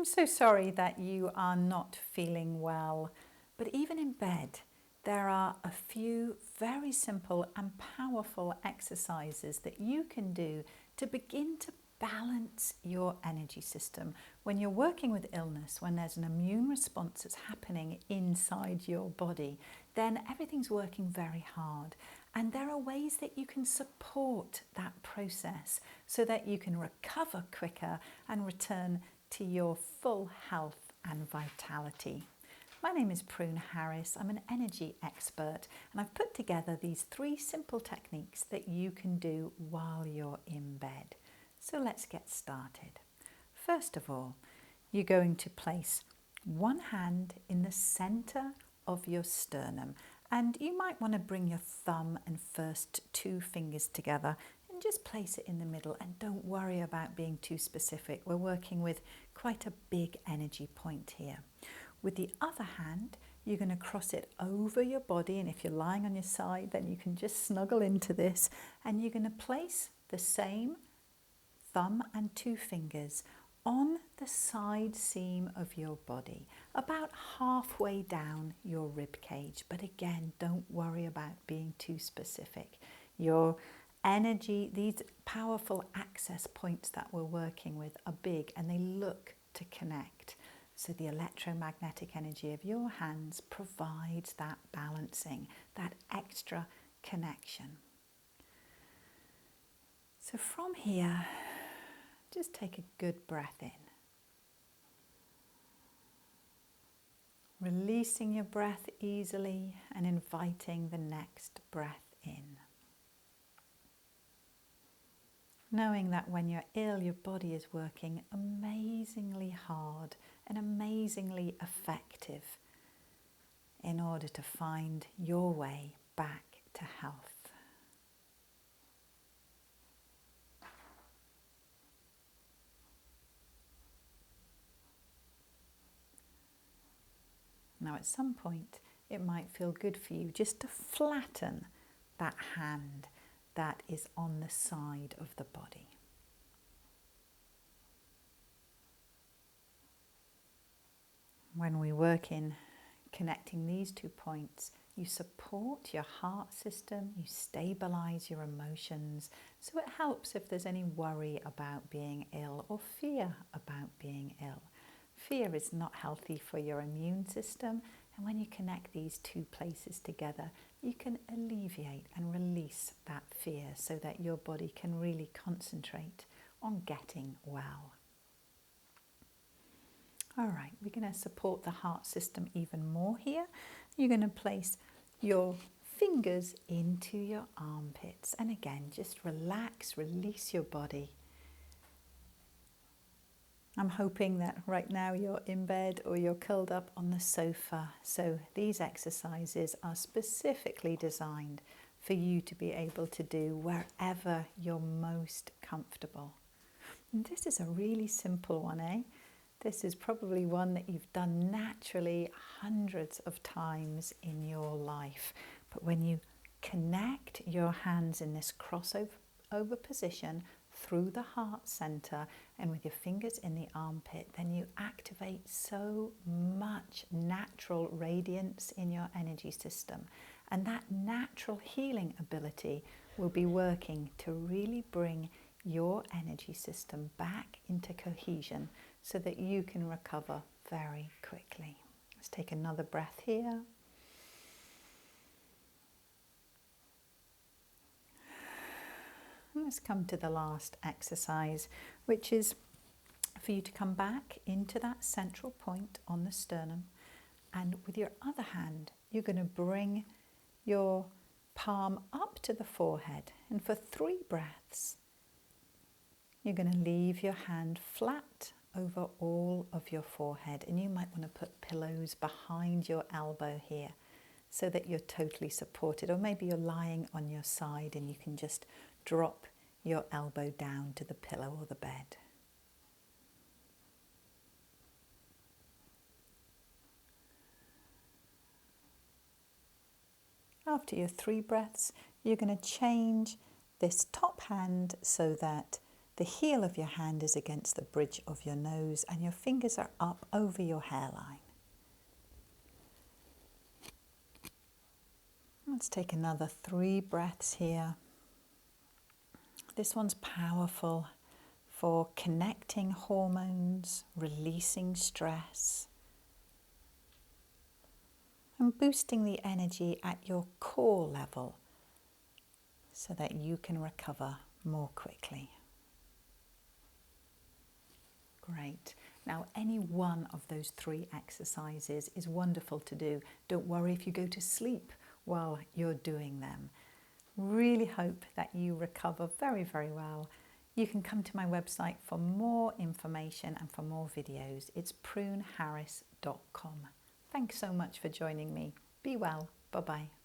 I'm so sorry that you are not feeling well, but even in bed, there are a few very simple and powerful exercises that you can do to begin to balance your energy system. When you're working with illness, when there's an immune response that's happening inside your body, then everything's working very hard. And there are ways that you can support that process so that you can recover quicker and return to your full health and vitality. My name is Prune Harris. I'm an energy expert, and I've put together these 3 simple techniques that you can do while you're in bed. So let's get started. First of all, you're going to place one hand in the center of your sternum, and you might want to bring your thumb and first 2 fingers together and just place it in the middle, and don't worry about being too specific. We're working with quite a big energy point here. With the other hand, you're going to cross it over your body, and if you're lying on your side, then you can just snuggle into this, and you're going to place the same thumb and 2 fingers on the side seam of your body, about halfway down your rib cage. But again, don't worry about being too specific. Your energy, these powerful access points that we're working with are big, and they look to connect. So the electromagnetic energy of your hands provides that balancing, that extra connection. So from here, just take a good breath in. Releasing your breath easily and inviting the next breath in. Knowing that when you're ill, your body is working amazingly hard and amazingly effective in order to find your way back to health. Now at some point, it might feel good for you just to flatten that hand that is on the side of the body. When we work in connecting these 2 points, you support your heart system, you stabilize your emotions, so it helps if there's any worry about being ill or fear about being ill. Fear is not healthy for your immune system, and when you connect these 2 places together, you can alleviate and release that fear so that your body can really concentrate on getting well. All right, we're going to support the heart system even more here. You're going to place your fingers into your armpits, and again, just relax, release your body. I'm hoping that right now you're in bed or you're curled up on the sofa. So these exercises are specifically designed for you to be able to do wherever you're most comfortable. And this is a really simple one, eh? This is probably one that you've done naturally hundreds of times in your life. But when you connect your hands in this crossover position through the heart center and with your fingers in the armpit, then you activate so much natural radiance in your energy system. And that natural healing ability will be working to really bring your energy system back into cohesion so that you can recover very quickly. Let's take another breath here. And let's come to the last exercise, which is for you to come back into that central point on the sternum, and with your other hand, you're going to bring your palm up to the forehead, and for 3 breaths, you're going to leave your hand flat over all of your forehead, and you might want to put pillows behind your elbow here so that you're totally supported, or maybe you're lying on your side and you can just drop your elbow down to the pillow or the bed. After your 3 breaths, you're going to change this top hand so that The heel of your hand is against the bridge of your nose and your fingers are up over your hairline. Let's take another 3 breaths here. This one's powerful for connecting hormones, releasing stress, and boosting the energy at your core level so that you can recover more quickly. Great. Now, any one of those 3 exercises is wonderful to do. Don't worry if you go to sleep while you're doing them. Really hope that you recover very, very well. You can come to my website for more information and for more videos. It's pruneharris.com. Thanks so much for joining me. Be well. Bye-bye.